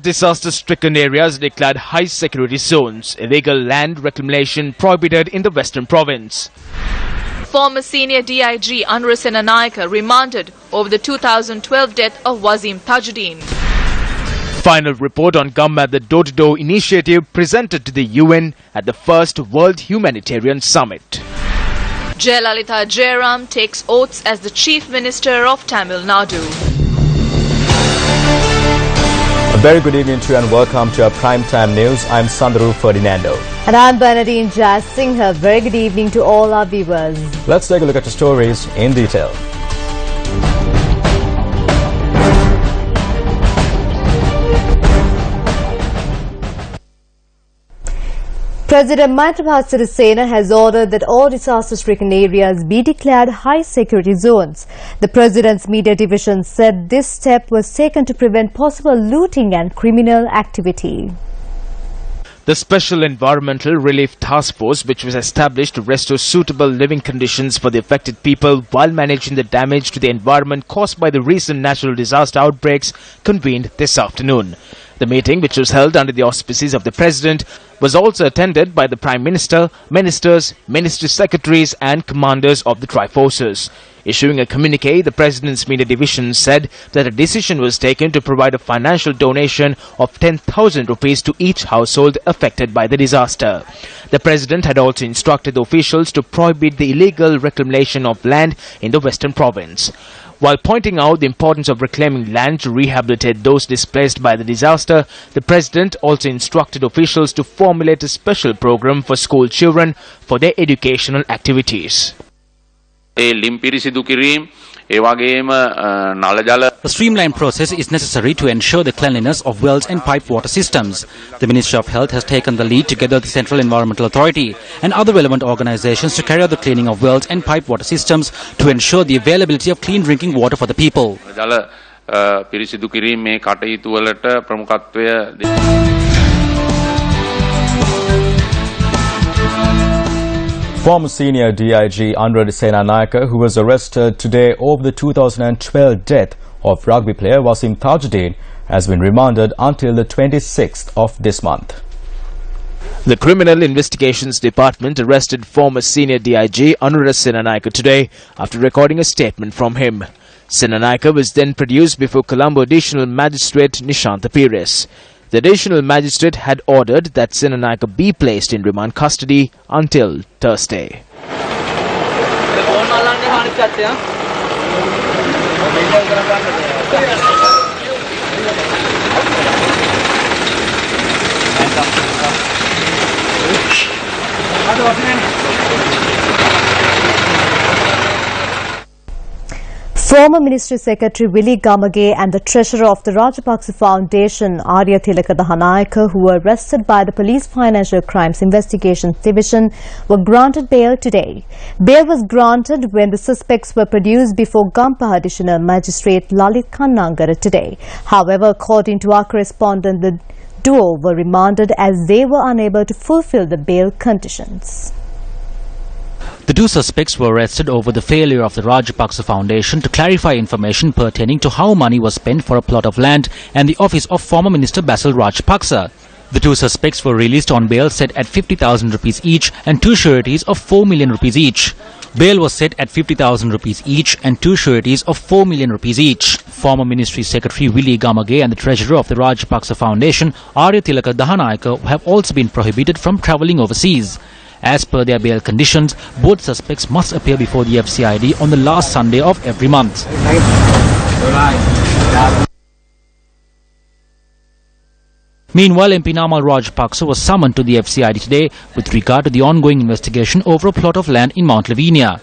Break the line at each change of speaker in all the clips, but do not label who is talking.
Drought-disaster-stricken areas declared high-security zones. Illegal land reclamation prohibited in the Western Province.
Former senior DIG Anura Senanayake remanded over the 2012 death of Wasim Tajuddin.
Final report on Gamma the Door-to-Door initiative presented to the UN at the first World Humanitarian Summit.
Jayalalitha Jairam takes oaths as the Chief Minister of Tamil Nadu.
A very good evening to you and welcome to our Primetime News. I'm Sandru Ferdinando.
And I'm Bernadine Jazz Singh. Very good evening to all our viewers.
Let's take a look at the stories in detail.
President Maithripala Sirisena has ordered that all disaster-stricken areas be declared high-security zones. The President's media division said this step was taken to prevent possible looting and criminal activity.
The Special Environmental Relief Task Force, which was established to restore suitable living conditions for the affected people while managing the damage to the environment caused by the recent natural disaster outbreaks, convened this afternoon. The meeting, which was held under the auspices of the President, was also attended by the Prime Minister, Ministers, Ministry Secretaries and Commanders of the Tri-Forces. Issuing a communique, the President's media division said that a decision was taken to provide a financial donation of 10,000 rupees to each household affected by the disaster. The President had also instructed the officials to prohibit the illegal reclamation of land in the Western Province. While pointing out the importance of reclaiming land to rehabilitate those displaced by the disaster, the President also instructed officials to formulate a special program for school children for their educational activities.
A streamlined process is necessary to ensure the cleanliness of wells and pipe water systems. The Ministry of Health has taken the lead together with the Central Environmental Authority and other relevant organizations to carry out the cleaning of wells and pipe water systems to ensure the availability of clean drinking water for the people.
Former senior DIG Anura Senanayake, who was arrested today over the 2012 death of rugby player Wasim Tajuddin, has been remanded until the 26th of this month.
The Criminal Investigations Department arrested former senior DIG Anura Senanayake today after recording a statement from him. Senanayake was then produced before Colombo Additional Magistrate Nishanta Pires. The additional magistrate had ordered that Senanayake be placed in remand custody until Thursday.
Former Ministry Secretary Willie Gamage and the Treasurer of the Rajapaksa Foundation, Arya Tilaka Dahanayake, who were arrested by the Police Financial Crimes Investigations Division, were granted bail today. Bail was granted when the suspects were produced before Gampaha Additional Magistrate Lalit Kannangara today. However, according to our correspondent, the duo were remanded as they were unable to fulfill the bail conditions.
The two suspects were arrested over the failure of the Rajapaksa Foundation to clarify information pertaining to how money was spent for a plot of land and the office of former Minister Basil Rajapaksa. The two suspects were released on bail set at 50,000 rupees each and two sureties of 4 million rupees each. Bail was set at 50,000 rupees each and two sureties of 4 million rupees each. Former Ministry Secretary Willie Gamage and the Treasurer of the Rajapaksa Foundation, Arya Tilaka Dahanayake, have also been prohibited from travelling overseas. As per their bail conditions, both suspects must appear before the FCID on the last Sunday of every month. Meanwhile, MP Namal Rajapaksa was summoned to the FCID today with regard to the ongoing investigation over a plot of land in Mount Lavinia.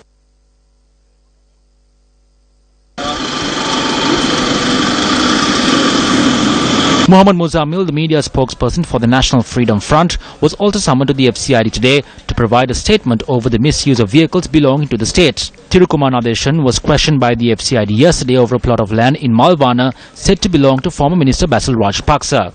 Mohammad Muzammil, the media spokesperson for the National Freedom Front, was also summoned to the FCID today to provide a statement over the misuse of vehicles belonging to the state. Thirukumar Nadeshan was questioned by the FCID yesterday over a plot of land in Malvana said to belong to former Minister Basil Rajapaksa.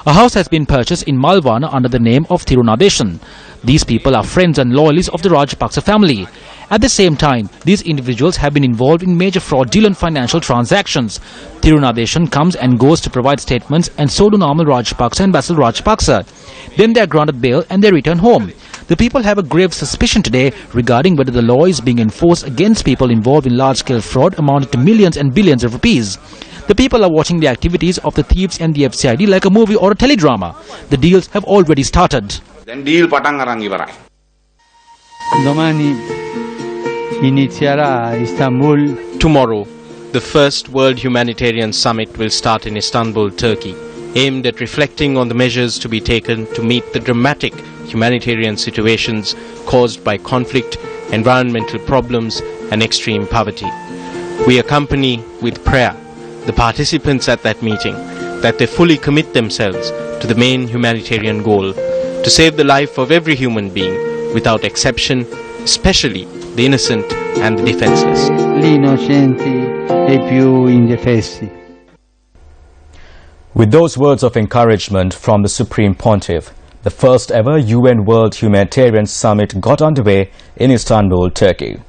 A house has been purchased in Malvana under the name of Thiru Nadeshan. These people are friends and loyalists of the Rajapaksa family. At the same time, these individuals have been involved in major fraudulent financial transactions. Tirunadeshan comes and goes to provide statements, and so do Normal Rajapaksa and Basil Rajapaksa. Then they are granted bail and they return home. The people have a grave suspicion today regarding whether the law is being enforced against people involved in large-scale fraud amounting to millions and billions of rupees. The people are watching the activities of the thieves and the FCID like a movie or a teledrama. The deals have already started.
Then deal patang arang ibarai.
Domani inizierà a Istanbul.
Tomorrow, the first World Humanitarian Summit will start in Istanbul, Turkey, aimed at reflecting on the measures to be taken to meet the dramatic humanitarian situations caused by conflict, environmental problems and extreme poverty. We accompany with prayer the participants at that meeting that they fully commit themselves to the main humanitarian goal, to save the life of every human being without exception, especially the innocent and the defenseless.
Gli innocenti e più indifesi.
With those words of encouragement from the Supreme Pontiff, the first ever UN World Humanitarian Summit got underway in Istanbul, Turkey.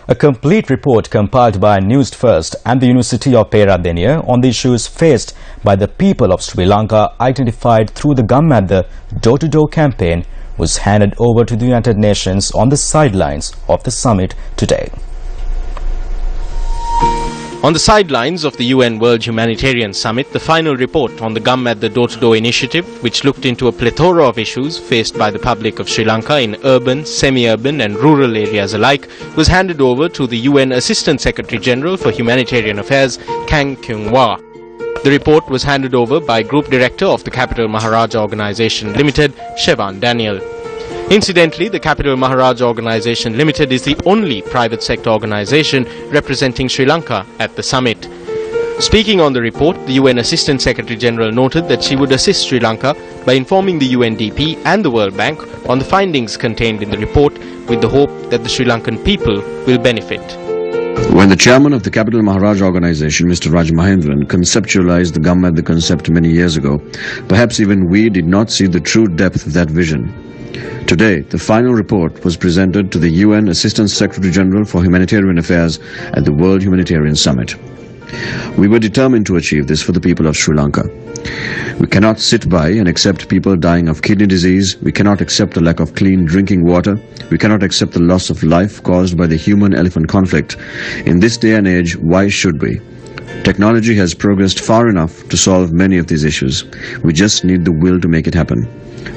A complete report compiled by Newsfirst and the University of Peradeniya on the issues faced by the people of Sri Lanka, identified through the Gum at the Door-to-Door campaign, was handed over to the United Nations on the sidelines of the summit today.
On the sidelines of the UN World Humanitarian Summit, the final report on the Gum at the Door-to-Door initiative, which looked into a plethora of issues faced by the public of Sri Lanka in urban, semi-urban and rural areas alike, was handed over to the UN Assistant Secretary General for Humanitarian Affairs, Kang Kyung-Wha. The report was handed over by Group Director of the Capital Maharaja Organisation Limited, Shevan Daniel. Incidentally, the Capital Maharaja Organisation Limited is the only private sector organisation representing Sri Lanka at the summit. Speaking on the report, the UN Assistant Secretary General noted that she would assist Sri Lanka by informing the UNDP and the World Bank on the findings contained in the report, with the hope that the Sri Lankan people will benefit.
When the chairman of the Capital Maharaja Organization, Mr. Raj Mahendran, conceptualized the Gum at the concept many years ago, perhaps even we did not see the true depth of that vision. Today, the final report was presented to the UN Assistant Secretary General for Humanitarian Affairs at the World Humanitarian Summit. We were determined to achieve this for the people of Sri Lanka. We cannot sit by and accept people dying of kidney disease. We cannot accept the lack of clean drinking water. We cannot accept the loss of life caused by the human-elephant conflict. In this day and age, why should we? Technology has progressed far enough to solve many of these issues. We just need the will to make it happen.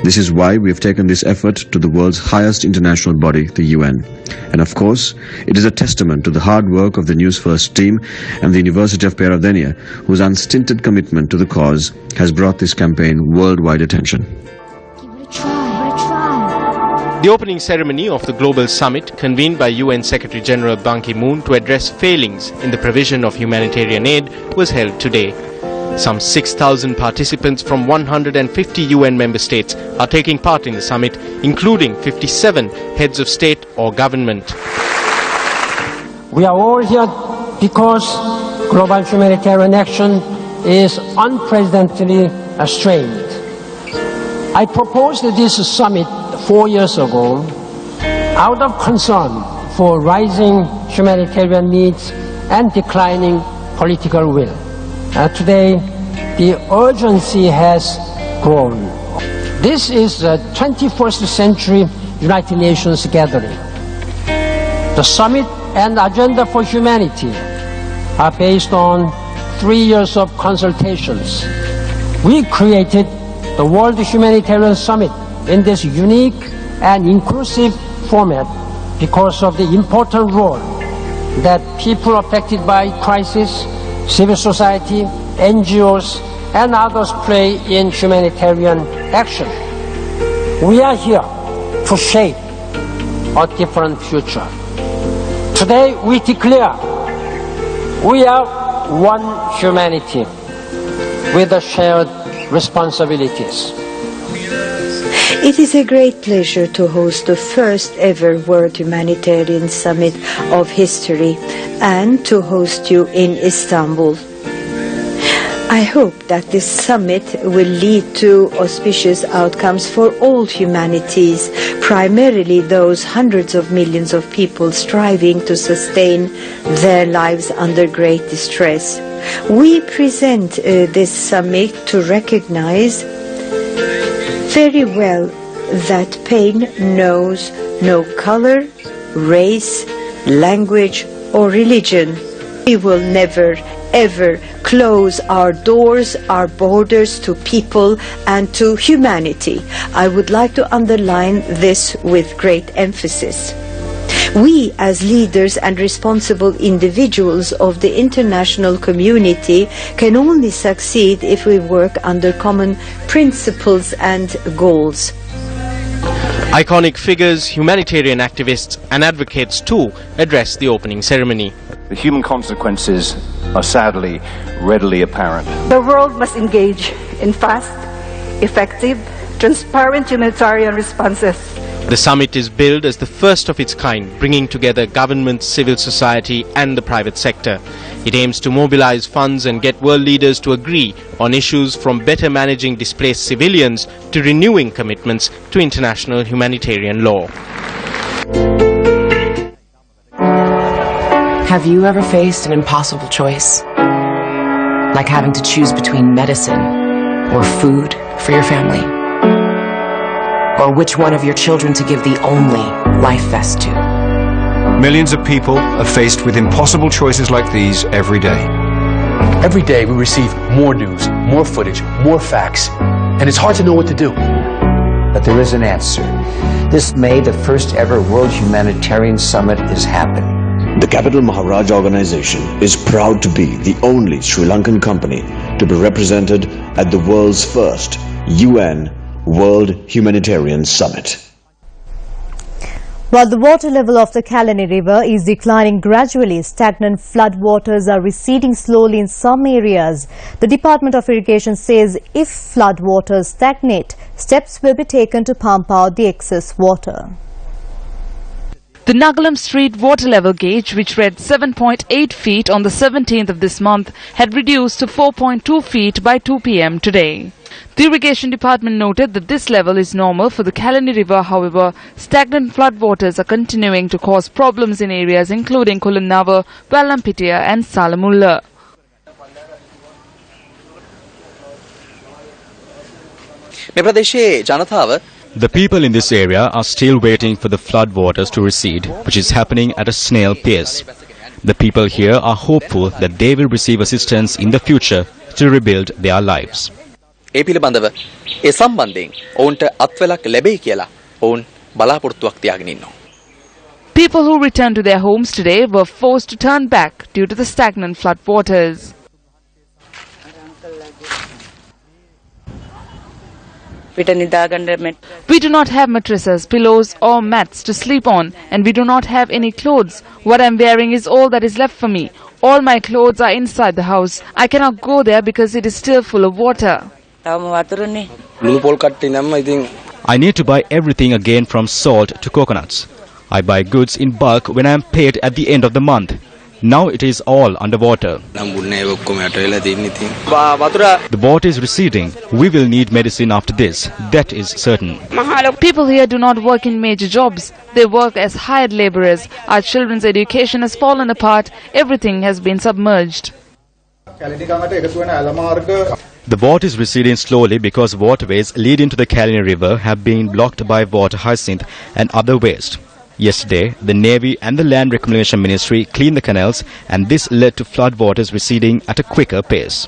This is why we have taken this effort to the world's highest international body, the UN. And of course, it is a testament to the hard work of the Newsfirst team and the University of Peradeniya, whose unstinted commitment to the cause has brought this campaign worldwide attention.
The opening ceremony of the Global Summit, convened by UN Secretary General Ban Ki-moon to address failings in the provision of humanitarian aid, was held today. Some 6,000 participants from 150 UN member states are taking part in the summit, including 57 heads of state or government.
We are all here because global humanitarian action is unprecedentedly strained. I proposed this summit 4 years ago out of concern for rising humanitarian needs and declining political will. Today, the urgency has grown. This is the 21st century United Nations gathering. The summit and agenda for humanity are based on 3 years of consultations. We created the World Humanitarian Summit in this unique and inclusive format because of the important role that people affected by crisis, civil society, NGOs, and others play in humanitarian action. We are here to shape a different future. Today we declare we are one humanity with the shared responsibilities.
It is a great pleasure to host the first ever World Humanitarian Summit of history and to host you in Istanbul. I hope that this summit will lead to auspicious outcomes for all humanities, primarily those hundreds of millions of people striving to sustain their lives under great distress. We present this summit to recognize very well that pain knows no color, race, language, or religion. We will never, ever close our doors, our borders to people and to humanity. I would like to underline this with great emphasis. We, as leaders and responsible individuals of the international community, can only succeed if we work under common principles and goals.
Iconic figures, humanitarian activists and advocates too addressed the opening ceremony.
The human consequences are sadly readily apparent.
The world must engage in fast, effective, transparent humanitarian responses.
The summit is billed as the first of its kind, bringing together government, civil society and the private sector. It aims to mobilize funds and get world leaders to agree on issues from better managing displaced civilians to renewing commitments to international humanitarian law.
Have you ever faced an impossible choice? Like having to choose between medicine or food for your family? Or which one of your children to give the only life vest to?
Millions of people are faced with impossible choices like these every day.
Every day we receive more news, more footage, more facts, and it's hard to know what to do.
But there is an answer. This May, the first ever World Humanitarian Summit is happening.
The Capital Maharaj organization is proud to be the only Sri Lankan company to be represented at the world's first UN World Humanitarian Summit.
While the water level of the Kalani River is declining gradually, stagnant floodwaters are receding slowly in some areas. The Department of Irrigation says if floodwaters stagnate, steps will be taken to pump out the excess water.
The Nagalam Street water level gauge, which read 7.8 feet on the 17th of this month, had reduced to 4.2 feet by 2 p.m. today. The Irrigation Department noted that this level is normal for the Kalani River. However, stagnant floodwaters are continuing to cause problems in areas including Kulannava, Vallampitiya and Salamulla.
The people in this area are still waiting for the floodwaters to recede, which is happening at a snail pace. The people here are hopeful that they will receive assistance in the future to rebuild their lives.
ඒ පිළිබඳව ඒ සම්බන්ධයෙන් ඔවුන්ට අත්වලක් ලැබෙයි කියලා ඔවුන් බලාපොරොත්තුවක් තියාගෙන ඉන්නවා.
People who returned to their homes today were forced to turn back due to the stagnant floodwaters. We do not have mattresses, pillows or mats to sleep on, and we do not have any clothes. What I'm wearing is all that is left for me. All my clothes are inside the house. I cannot go there because it is still full of water.
I need to buy everything again from salt to coconuts. I buy goods in bulk when I am paid at the end of the month. Now it is all underwater. The water is receding. We will need medicine after this. That is certain.
People here do not work in major jobs. They work as hired laborers. Our children's education has fallen apart. Everything has been submerged.
The water is receding slowly because waterways leading to the Kalani River have been blocked by water hyacinth and other waste. Yesterday, the Navy and the Land Reclamation Ministry cleaned the canals, and this led to floodwaters receding at a quicker pace.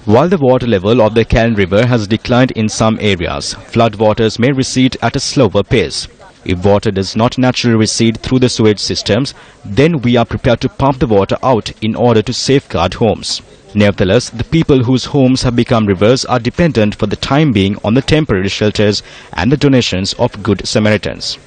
While the water level of the Kalani River has declined in some areas, floodwaters may recede at a slower pace. If water does not naturally recede through the sewage systems, then we are prepared to pump the water out in order to safeguard homes. Nevertheless, the people whose homes have become rivers are dependent for the time being on the temporary shelters and the donations of Good Samaritans.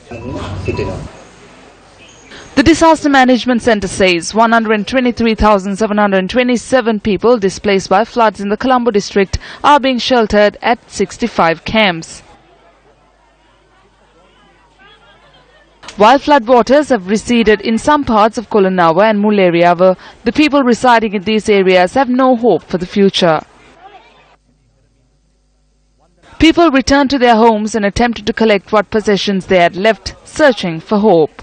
The Disaster Management Centre says 123,727 people displaced by floods in the Colombo district are being sheltered at 65 camps. While floodwaters have receded in some parts of Kolonava and Mulleriava, the people residing in these areas have no hope for the future. People returned to their homes and attempted to collect what possessions they had left, searching for hope.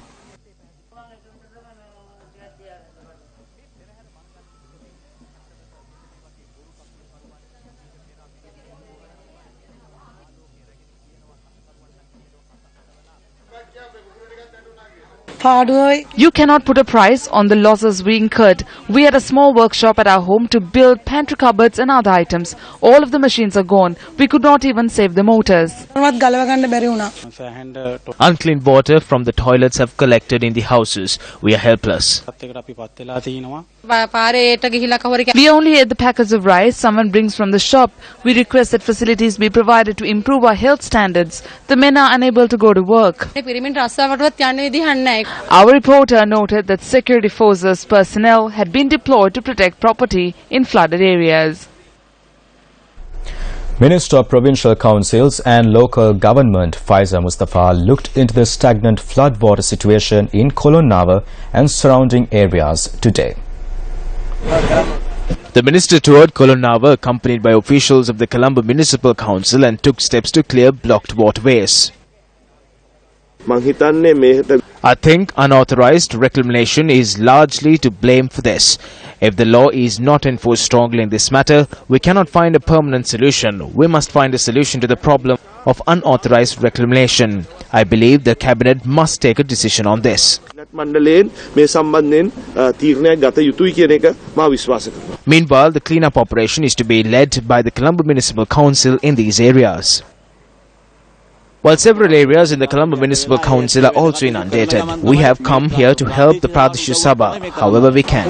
You cannot put a price on the losses we incurred. We had a small workshop at our home to build pantry cupboards and other items. All of the machines are gone. We could not even save the motors.
Unclean water from the toilets have collected in the houses. We are helpless.
We only ate the packets of rice someone brings from the shop. We request that facilities be provided to improve our health standards. The men are unable to go to work. Our reporter noted that security forces personnel had been deployed to protect property in flooded areas.
Minister of Provincial Councils and Local Government Faiza Mustafa looked into the stagnant floodwater situation in Kolonava and surrounding areas today.
The minister toured Kolonava accompanied by officials of the Colombo Municipal Council and took steps to clear blocked waterways. I think unauthorized reclamation is largely to blame for this. If the law is not enforced strongly in this matter, we cannot find a permanent solution. We must find a solution to the problem of unauthorized reclamation. I believe the cabinet must take a decision on this. Meanwhile, the cleanup operation is to be led by the Colombo Municipal Council in these areas. While several areas in the Colombo Municipal Council are also inundated, we have come here to help the Pradesh Sabha however we can.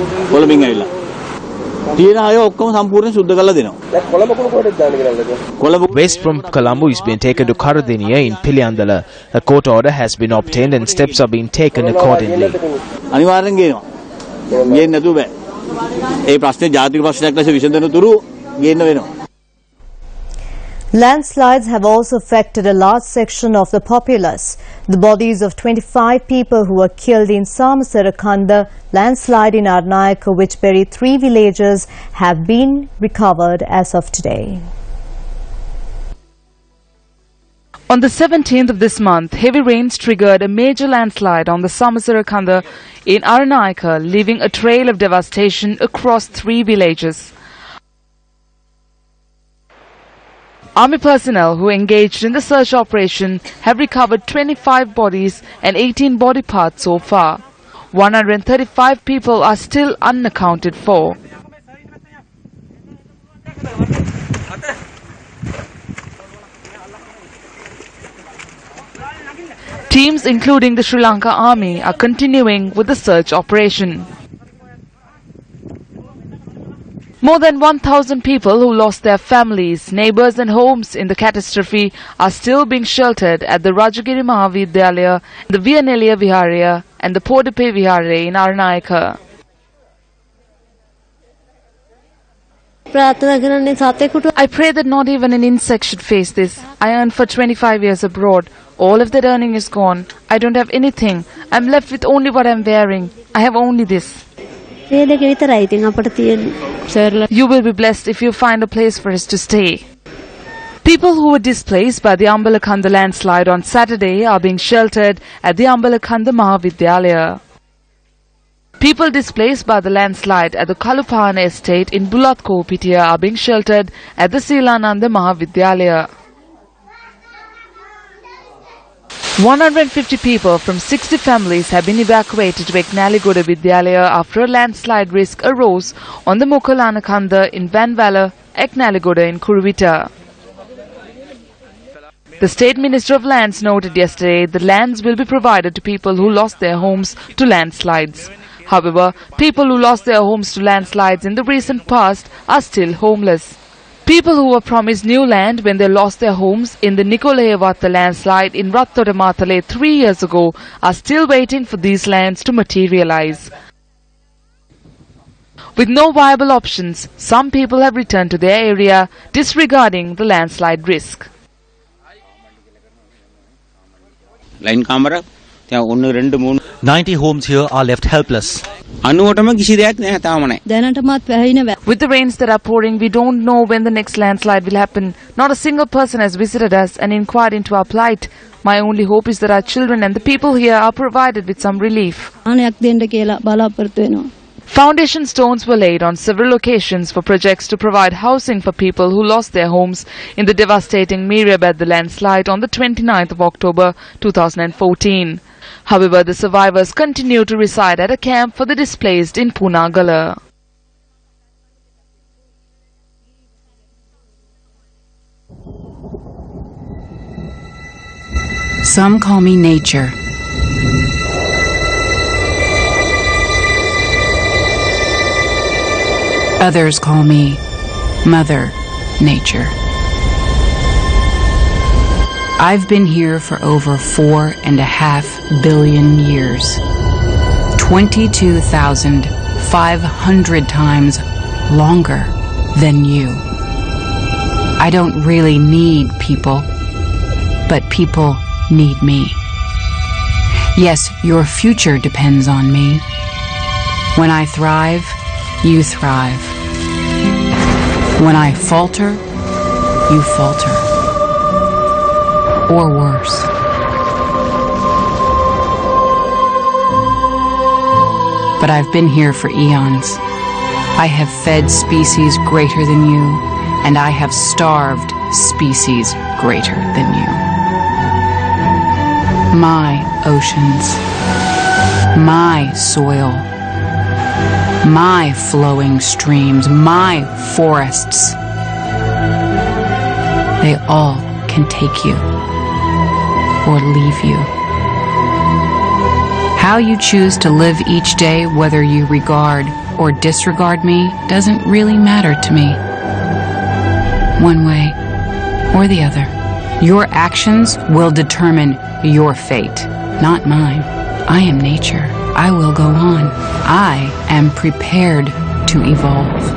Waste from Colombo is being taken to Karadiniya in Piliandala. A court order has been obtained and steps are being taken accordingly.
Landslides have also affected a large section of the populace. The bodies of 25 people who were killed in Samasarakanda landslide in Arnayaka, which buried 3 villagers, have been recovered as of today.
On the 17th of this month, heavy rains triggered a major landslide on the Samasarakanda in Arnayaka, leaving a trail of devastation across 3 villages. Army personnel who engaged in the search operation have recovered 25 bodies and 18 body parts so far. 135 people are still unaccounted for. Teams including the Sri Lanka Army are continuing with the search operation. More than 1,000 people who lost their families, neighbors and homes in the catastrophe are still being sheltered at the Rajagiri Mahavidyalaya, the Viyaneliya Viharaya and the Podape Viharaya in Arnayaka. I pray that not even an insect should face this. I earned for 25 years abroad. All of that earning is gone. I don't have anything. I'm left with only what I'm wearing. I have only this. You will be blessed if you find a place for us to stay. People who were displaced by the Ambalakanda landslide on Saturday are being sheltered at the Ambalakanda Mahavidyalaya. People displaced by the landslide at the Kalupana estate in Bulatko Pitia are being sheltered at the Silananda Mahavidyalaya. 150 people from 60 families have been evacuated to Eknaligoda Vidyalaya after a landslide risk arose on the Mokalanakanda in Vanvala, Eknaligoda in Kuruvita. The State Minister of Lands noted yesterday that lands will be provided to people who lost their homes to landslides. However, people who lost their homes to landslides in the recent past are still homeless. People who were promised new land when they lost their homes in the Nikolaivatta landslide in Rattodamatale 3 years ago are still waiting for these lands to materialize. With no viable options, some people have returned to their area, disregarding the landslide risk.
Line camera
90 homes here are left helpless.
With the rains that are pouring, we don't know when the next landslide will happen. Not a single person has visited us and inquired into our plight. My only hope is that our children and the people here are provided with some relief. Foundation stones were laid on several occasions for projects to provide housing for people who lost their homes in the devastating Miriabad landslide on the 29th of October 2014. However, the survivors continue to reside at a camp for the displaced in Punagala.
Some call me nature. Others call me Mother Nature. I've been here for over 4.5 billion years. 22,500 times longer than you. I don't really need people, but people need me. Yes, your future depends on me. When I thrive, you thrive. When I falter, you falter. Or worse. But I've been here for eons. I have fed species greater than you, and I have starved species greater than you. My oceans, my soil, my flowing streams, my forests, they all can take you or leave you. How you choose to live each day, whether you regard or disregard me, doesn't really matter to me. One way or the other. Your actions will determine your fate, not mine. I am nature. I will go on. I am prepared to evolve.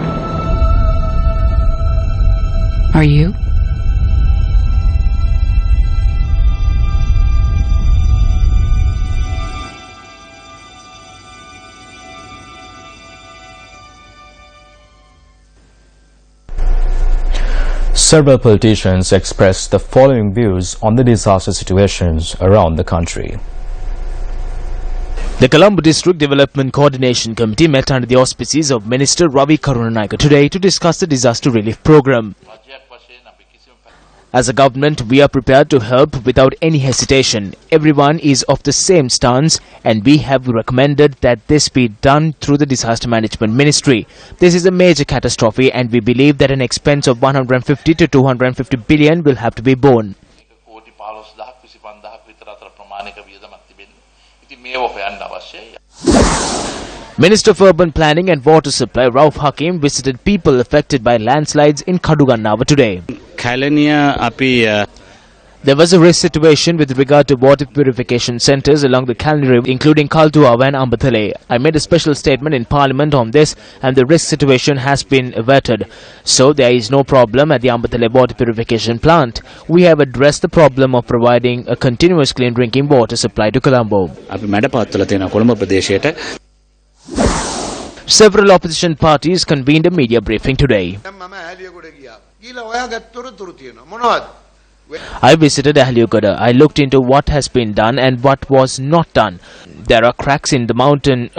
Are you?
Several politicians expressed the following views on the disaster situations around the country.
The Colombo District Development Coordination Committee met under the auspices of Minister Ravi Karunanayake today to discuss the disaster relief program. As a government, we are prepared to help without any hesitation. Everyone is of the same stance, and we have recommended that this be done through the Disaster Management Ministry. This is a major catastrophe, and we believe that an expense of 150 to 250 billion will have to be borne. Minister of Urban Planning and Water Supply Rauf Hakim visited people affected by landslides in Kadugannava today. There was a risk situation with regard to water purification centres along the Kalani River, including Kaltuava and Ambathale. I made a special statement in Parliament on this, and the risk situation has been averted. So there is no problem at the Ambathale water purification plant. We have addressed the problem of providing a continuous clean drinking water supply to Colombo. Several opposition parties convened a media briefing today. I visited Ahliagoda. I looked into what has been done and what was not done. There are cracks in the mountains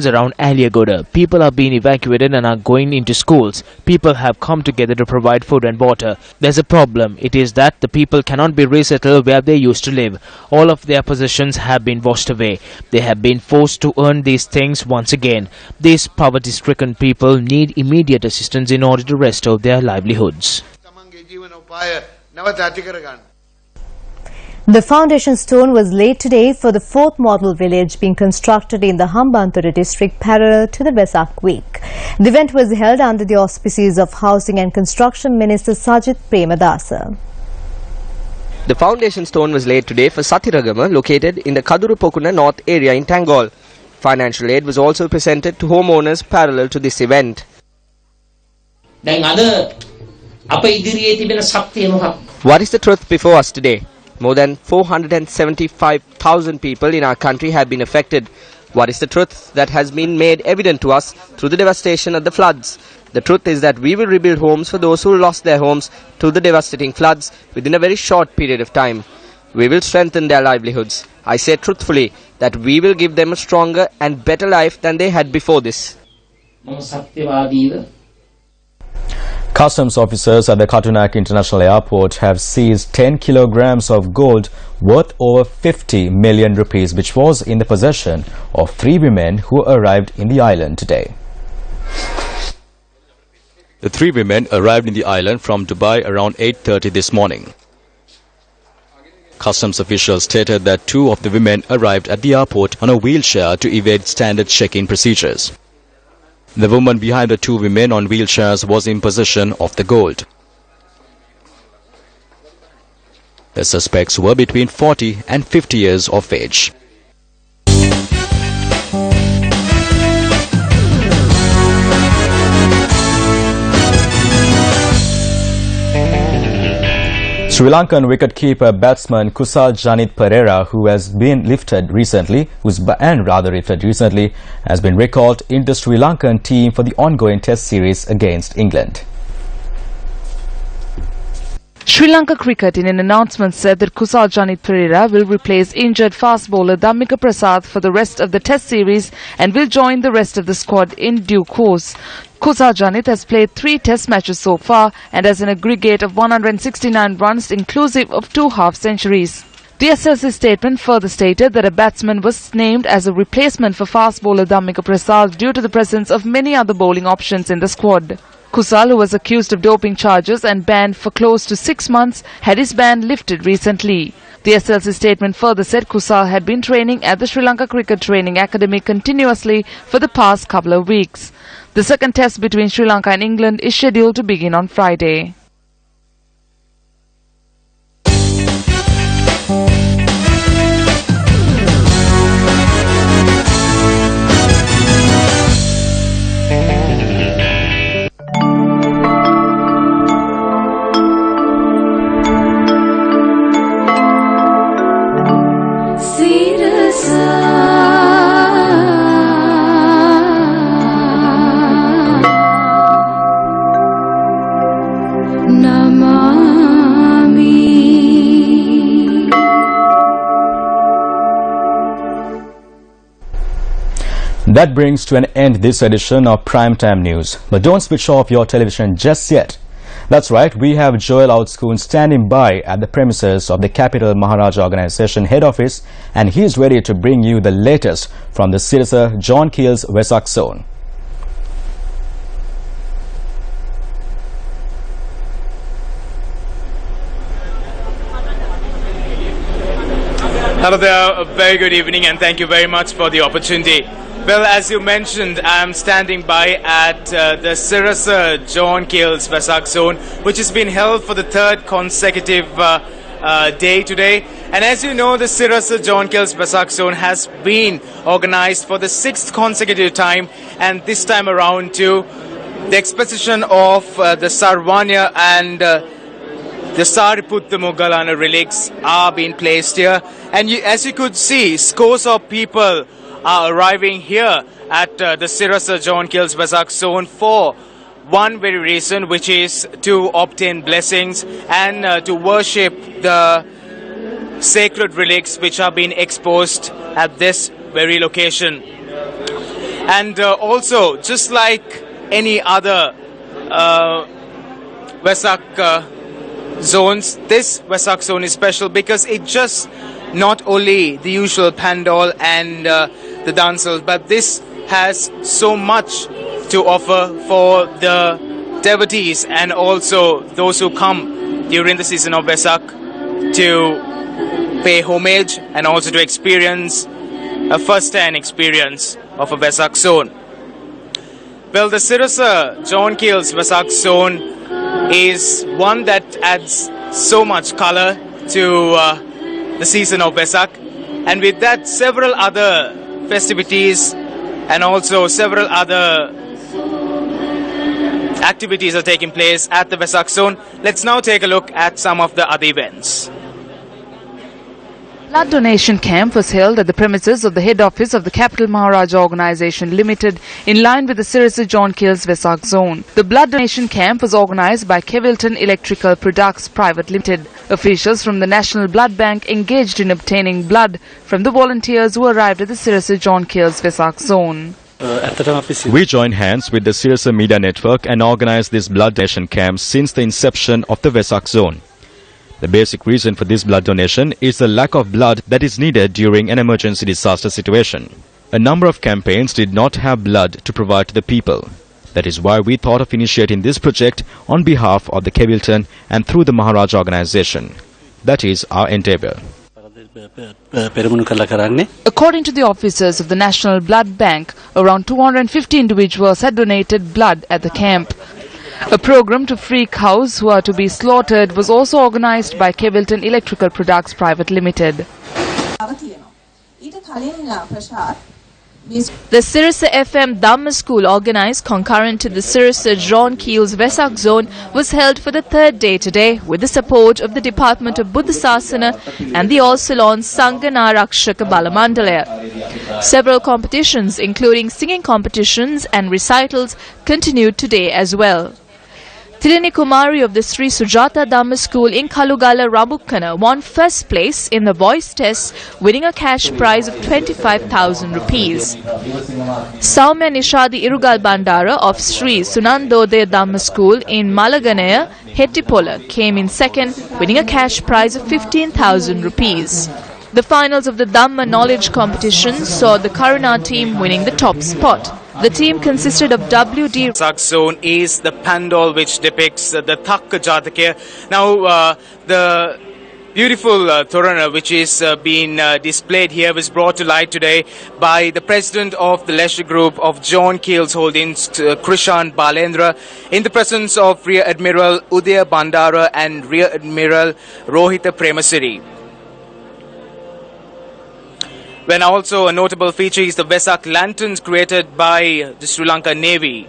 around Ahliagoda. People are being evacuated and are going into schools. People have come together to provide food and water. There's a problem. It is that the people cannot be resettled where they used to live. All of their possessions have been washed away. They have been forced to earn these things once again. These poverty-stricken people need immediate assistance in order to restore their livelihoods.
The foundation stone was laid today for the fourth model village being constructed in the Hambantota district parallel to the Vesak week. The event was held under the auspices of Housing and Construction Minister Sajith Premadasa.
The foundation stone was laid today for Sathiragama, located in the Kadurupokuna North area in Tangol. Financial aid was also presented to homeowners parallel to this event. What is the truth before us today? More than 475,000 people in our country have been affected. What is the truth that has been made evident to us through the devastation of the floods? The truth is that we will rebuild homes for those who lost their homes to the devastating floods within a very short period of time. We will strengthen their livelihoods. I say truthfully that we will give them a stronger and better life than they had before this.
Customs officers at the Katunak International Airport have seized 10 kilograms of gold worth over 50 million rupees, which was in the possession of 3 women who arrived in the island today.
The 3 women arrived in the island from Dubai around 8:30 this morning. Customs officials stated that 2 of the women arrived at the airport on a wheelchair to evade standard check-in procedures. The woman behind the 2 women on wheelchairs was in possession of the gold. The suspects were between 40 and 50 years of age.
Sri Lankan wicketkeeper batsman Kusal Janit Pereira, who has been lifted recently, has been recalled in the Sri Lankan team for the ongoing Test series against England.
Sri Lanka Cricket in an announcement said that Kusal Janit Pereira will replace injured fast bowler Dhammika Prasad for the rest of the Test series and will join the rest of the squad in due course. Kusal Janit has played 3 Test matches so far and has an aggregate of 169 runs inclusive of 2 half-centuries. The SLC statement further stated that a batsman was named as a replacement for fast bowler Dhammika Prasad due to the presence of many other bowling options in the squad. Kusal, who was accused of doping charges and banned for close to 6 months, had his ban lifted recently. The SLC statement further said Kusal had been training at the Sri Lanka Cricket Training Academy continuously for the past couple of weeks. The second test between Sri Lanka and England is scheduled to begin on Friday.
That brings to an end this edition of Primetime News. But don't switch off your television just yet. That's right, we have Joel Outscoon standing by at the premises of the Capital Maharaja Organization head office, and he's ready to bring you the latest from the Sirasa John Keel's Vesak zone.
Hello there, a very good evening and thank you very much for the opportunity. Well, as you mentioned, I'm standing by at the Sirasa John Keel's Vesak zone, which has been held for the 3rd consecutive day today. And as you know, the Sirasa John Keel's Vesak zone has been organized for the 6th consecutive time, and this time around too, the exposition of the Sarvanya and the Sariputta Moggallana relics are being placed here. And as you could see, scores of people are arriving here at the Sirasa John Keel's Vesak zone for one very reason, which is to obtain blessings and to worship the sacred relics which are being exposed at this very location. And also, just like any other Vesak zones, this Vesak zone is special because it just not only the usual pandal and the dancers, but this has so much to offer for the devotees and also those who come during the season of Vesak to pay homage and also to experience a first-hand experience of a Vesak zone. Well, the Sirasa John Keel's Vesak zone is one that adds so much color to the season of Vesak, and with that several other festivities and also several other activities are taking place at the Vesak zone. Let's now take a look at some of the other events.
Blood donation camp was held at the premises of the head office of the Capital Maharaja Organisation Limited in line with the Sirasa John Kills Vesak zone. The blood donation camp was organised by Kevilton Electrical Products Private Limited. Officials from the National Blood Bank engaged in obtaining blood from the volunteers who arrived at the Sirasa John Kills Vesak zone.
We joined hands with the Sirasa Media Network and organised this blood donation camp since the inception of the Vesak zone. The basic reason for this blood donation is the lack of blood that is needed during an emergency disaster situation. A number of campaigns did not have blood to provide to the people. That is why we thought of initiating this project on behalf of the Kevilton and through the Maharaja organisation. That is our endeavour.
According to the officers of the National Blood Bank, around 250 individuals had donated blood at the camp. A program to free cows who are to be slaughtered was also organised by Kevilton Electrical Products Private Limited.
The Sirasa FM Dhamma School, organised concurrent to the Sirasa John Keels Vesak zone, was held for the third day today with the support of the Department of Buddha Sasana and the All Ceylon Sangana Rakshaka Balamandalaya. Several competitions, including singing competitions and recitals, continued today as well. Tilini Kumari of the Sri Sujata Dhamma School in Kalugala, Rabukkana won first place in the voice test, winning a cash prize of 25,000 rupees. Saumya Nishadi Irugal Bandara of Sri Sunandodaya Dhamma School in Malaganaya, Hettipola came in second, winning a cash prize of 15,000 rupees. The finals of the Dhamma knowledge competition saw the Karuna team winning the top spot. The team consisted of WD.
Vesak zone is the pandal which depicts the Thakka Jatakya. Now, the beautiful Torana which is being displayed here was brought to light today by the president of the leisure group of John Keels Holdings, Krishan Balendra, in the presence of Rear Admiral Udaya Bandara and Rear Admiral Rohita Premasiri. When also a notable feature is the Vesak lanterns created by the Sri Lanka Navy.